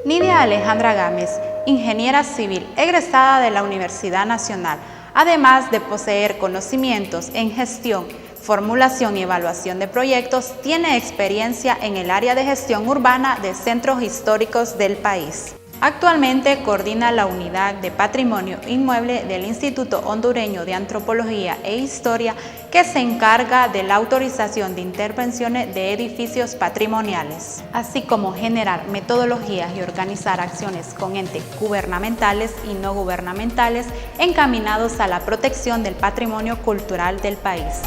Nidia Alejandra Gámez, ingeniera civil egresada de la Universidad Nacional, además de poseer conocimientos en gestión, formulación y evaluación de proyectos, tiene experiencia en el área de gestión urbana de centros históricos del país. Actualmente coordina la Unidad de Patrimonio Inmueble del Instituto Hondureño de Antropología e Historia, que se encarga de la autorización de intervenciones de edificios patrimoniales, así como generar metodologías y organizar acciones con entes gubernamentales y no gubernamentales encaminados a la protección del patrimonio cultural del país.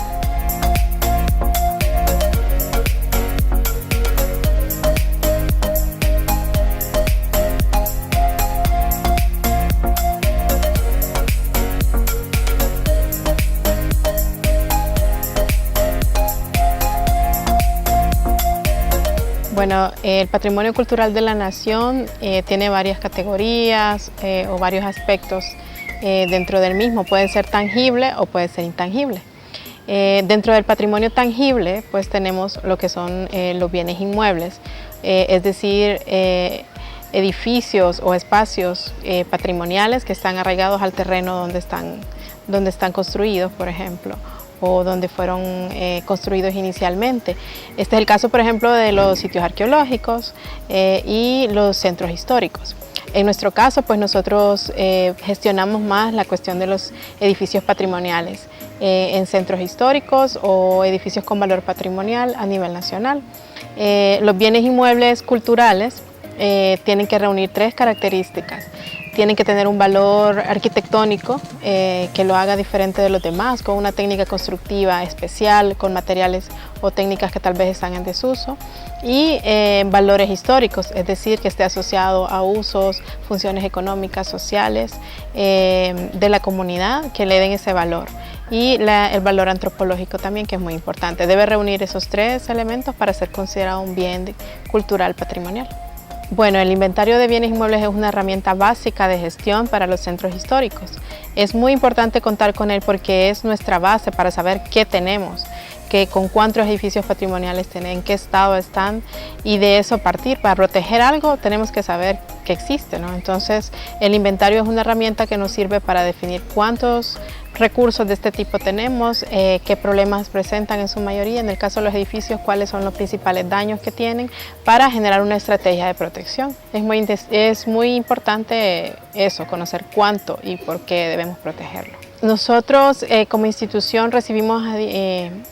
Bueno, el patrimonio cultural de la nación tiene varias categorías o varios aspectos dentro del mismo. Puede ser tangible o puede ser intangible. Dentro del patrimonio tangible, pues tenemos lo que son los bienes inmuebles, es decir, edificios o espacios patrimoniales que están arraigados al terreno donde están construidos, por ejemplo, o donde fueron construidos inicialmente. Este es el caso, por ejemplo, de los sitios arqueológicos y los centros históricos. En nuestro caso, pues nosotros gestionamos más la cuestión de los edificios patrimoniales en centros históricos o edificios con valor patrimonial a nivel nacional. Los bienes inmuebles culturales tienen que reunir tres características. Tienen que tener un valor arquitectónico que lo haga diferente de los demás, con una técnica constructiva especial, con materiales o técnicas que tal vez están en desuso, y valores históricos, es decir, que esté asociado a usos, funciones económicas, sociales de la comunidad que le den ese valor. Y el valor antropológico también, que es muy importante. Debe reunir esos tres elementos para ser considerado un bien cultural patrimonial. Bueno, el inventario de bienes inmuebles es una herramienta básica de gestión para los centros históricos. Es muy importante contar con él porque es nuestra base para saber qué tenemos, con cuántos edificios patrimoniales tienen, en qué estado están, y de eso partir. Para proteger algo tenemos que saber que existe, ¿no? Entonces, el inventario es una herramienta que nos sirve para definir cuántos recursos de este tipo tenemos, qué problemas presentan en su mayoría, en el caso de los edificios, cuáles son los principales daños que tienen, para generar una estrategia de protección. Es muy importante eso, conocer cuánto y por qué debemos protegerlo. Nosotros como institución recibimos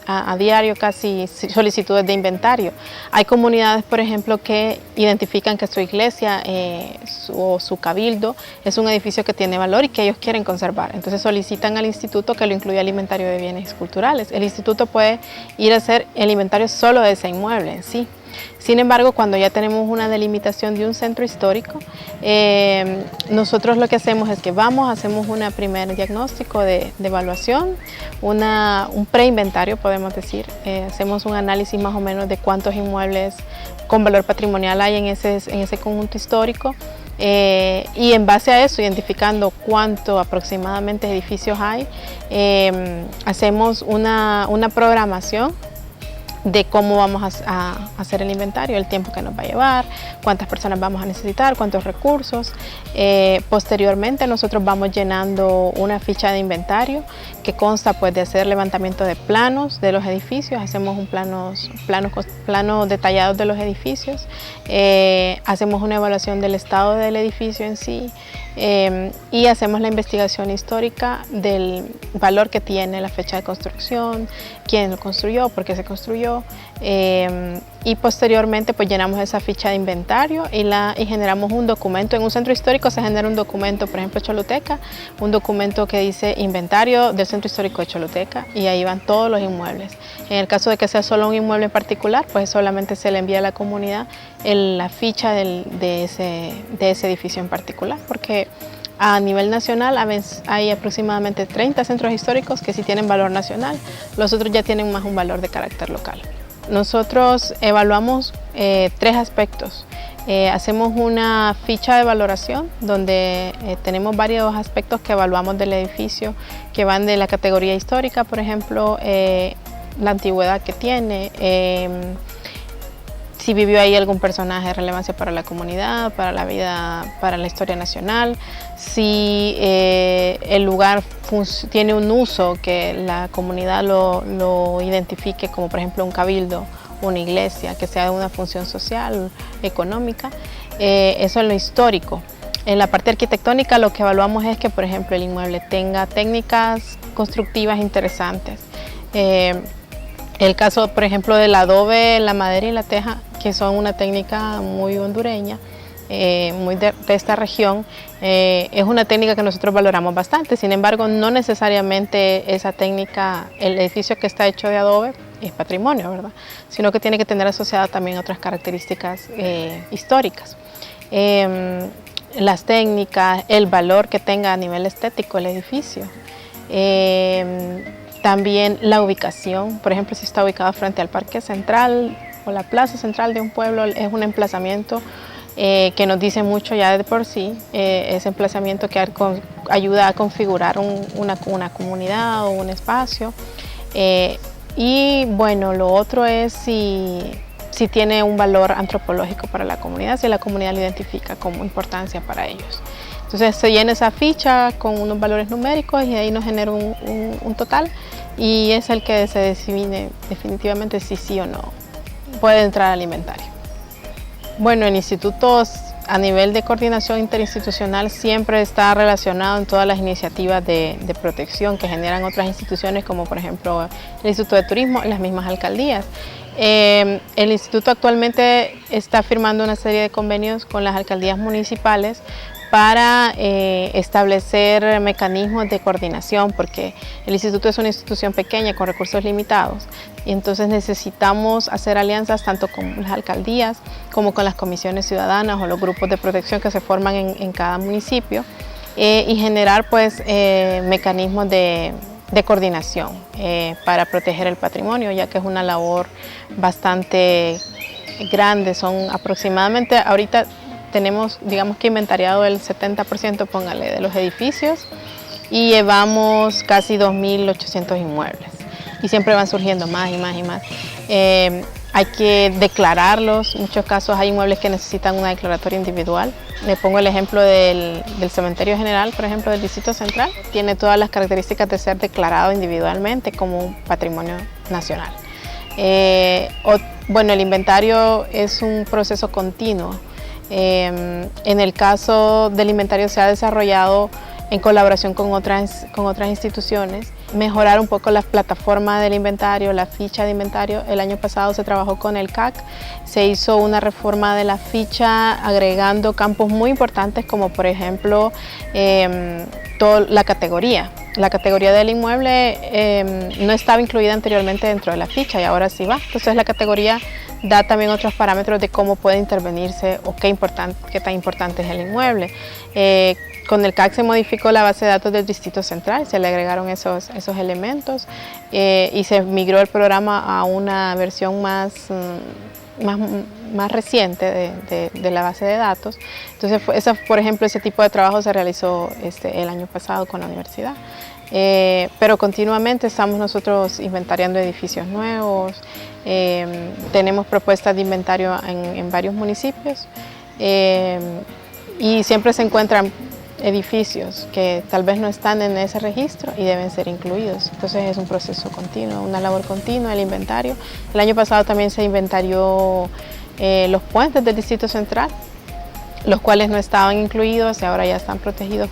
a diario casi solicitudes de inventario. Hay comunidades, por ejemplo, que identifican que su iglesia o su cabildo es un edificio que tiene valor y que ellos quieren conservar. Entonces solicitan al instituto que lo incluya al inventario de bienes culturales. El instituto puede ir a hacer el inventario solo de ese inmueble en sí. Sin embargo, cuando ya tenemos una delimitación de un centro histórico, nosotros lo que hacemos es que hacemos un primer diagnóstico de evaluación, un preinventario, podemos decir. Hacemos un análisis más o menos de cuántos inmuebles con valor patrimonial hay en ese conjunto histórico, y en base a eso, identificando cuánto aproximadamente edificios hay, hacemos una programación de cómo vamos a hacer el inventario, el tiempo que nos va a llevar, cuántas personas vamos a necesitar, cuántos recursos. Posteriormente nosotros vamos llenando una ficha de inventario que consta pues de hacer levantamiento de planos de los edificios, hacemos planos detallados de los edificios, hacemos una evaluación del estado del edificio en sí, y hacemos la investigación histórica del valor que tiene, la fecha de construcción, quién lo construyó, por qué se construyó, y posteriormente pues llenamos esa ficha de inventario y generamos un documento. En un centro histórico se genera un documento, por ejemplo Choluteca, un documento que dice inventario del centro histórico de Choluteca, y ahí van todos los inmuebles. En el caso de que sea solo un inmueble en particular, pues solamente se le envía a la comunidad la ficha de ese edificio en particular, porque a nivel nacional hay aproximadamente 30 centros históricos que sí tienen valor nacional, los otros ya tienen más un valor de carácter local. Nosotros evaluamos tres aspectos. Hacemos una ficha de valoración donde tenemos varios aspectos que evaluamos del edificio, que van de la categoría histórica, por ejemplo, la antigüedad que tiene, si vivió ahí algún personaje de relevancia para la comunidad, para la vida, para la historia nacional, si el lugar tiene un uso que la comunidad lo identifique, como por ejemplo un cabildo, una iglesia, que sea de una función social, económica. Eso es lo histórico. En la parte arquitectónica lo que evaluamos es que, por ejemplo, el inmueble tenga técnicas constructivas interesantes. El caso, por ejemplo, del adobe, la madera y la teja, que son una técnica muy hondureña, muy de esta región, es una técnica que nosotros valoramos bastante. Sin embargo, no necesariamente esa técnica, el edificio que está hecho de adobe, es patrimonio, ¿verdad? Sino que tiene que tener asociada también otras características históricas. Las técnicas, el valor que tenga a nivel estético el edificio. También la ubicación, por ejemplo, si está ubicado frente al parque central o la plaza central de un pueblo, es un emplazamiento que nos dice mucho ya de por sí, ese emplazamiento que ayuda a configurar una comunidad o un espacio. Y bueno, lo otro es si tiene un valor antropológico para la comunidad, si la comunidad lo identifica como importancia para ellos. Entonces se llena esa ficha con unos valores numéricos y de ahí nos genera un total, y es el que se define definitivamente si sí o no puede entrar al inventario. Bueno, el instituto a nivel de coordinación interinstitucional siempre está relacionado en todas las iniciativas de protección que generan otras instituciones, como por ejemplo el Instituto de Turismo y las mismas alcaldías. El instituto actualmente está firmando una serie de convenios con las alcaldías municipales para establecer mecanismos de coordinación, porque el instituto es una institución pequeña con recursos limitados, y entonces necesitamos hacer alianzas tanto con las alcaldías como con las comisiones ciudadanas o los grupos de protección que se forman en cada municipio, y generar pues mecanismos de coordinación para proteger el patrimonio, ya que es una labor bastante grande. Son aproximadamente, ahorita tenemos, digamos que inventariado el 70%, póngale, de los edificios, y llevamos casi 2.800 inmuebles. Y siempre van surgiendo más y más y más. Hay que declararlos. En muchos casos hay inmuebles que necesitan una declaratoria individual. Le pongo el ejemplo del Cementerio General, por ejemplo, del Distrito Central. Tiene todas las características de ser declarado individualmente como un patrimonio nacional. Bueno, el inventario es un proceso continuo. En el caso del inventario se ha desarrollado en colaboración con otras instituciones, mejorar un poco la plataforma del inventario, la ficha de inventario. El año pasado se trabajó con el CAC, se hizo una reforma de la ficha agregando campos muy importantes como por ejemplo la categoría. La categoría del inmueble no estaba incluida anteriormente dentro de la ficha y ahora sí va. Entonces la categoría da también otros parámetros de cómo puede intervenirse o qué tan importante es el inmueble. Con el CAC se modificó la base de datos del Distrito Central, se le agregaron esos elementos y se migró el programa a una versión más reciente de la base de datos. Entonces, por ejemplo, ese tipo de trabajo se realizó el año pasado con la universidad. Pero continuamente estamos nosotros inventariando edificios nuevos, tenemos propuestas de inventario en varios municipios y siempre se encuentran edificios que tal vez no están en ese registro y deben ser incluidos. Entonces es un proceso continuo, una labor continua, el inventario. El año pasado también se inventarió los puentes del Distrito Central, los cuales no estaban incluidos y ahora ya están protegidos,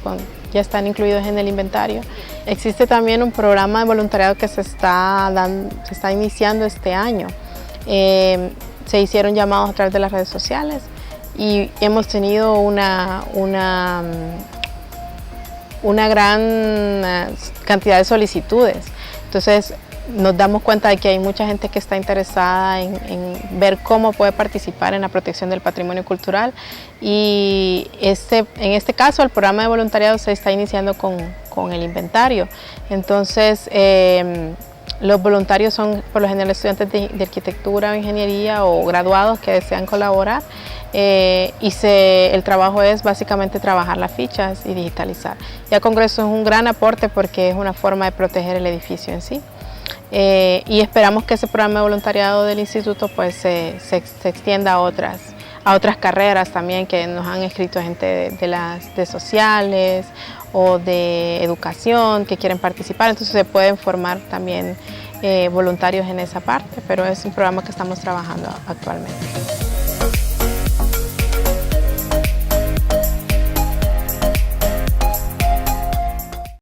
ya están incluidos en el inventario. Existe también un programa de voluntariado que se está iniciando este año. Se hicieron llamados a través de las redes sociales y hemos tenido una gran cantidad de solicitudes. Entonces nos damos cuenta de que hay mucha gente que está interesada en ver cómo puede participar en la protección del patrimonio cultural, y en este caso el programa de voluntariado se está iniciando con el inventario. Entonces los voluntarios son por lo general estudiantes de arquitectura o ingeniería o graduados que desean colaborar, y el trabajo es básicamente trabajar las fichas y digitalizar. Ya Congreso es un gran aporte porque es una forma de proteger el edificio en sí. y esperamos que ese programa de voluntariado del instituto pues se extienda a otras carreras también, que nos han escrito gente de sociales o de educación que quieren participar, entonces se pueden formar también voluntarios en esa parte, pero es un programa que estamos trabajando actualmente.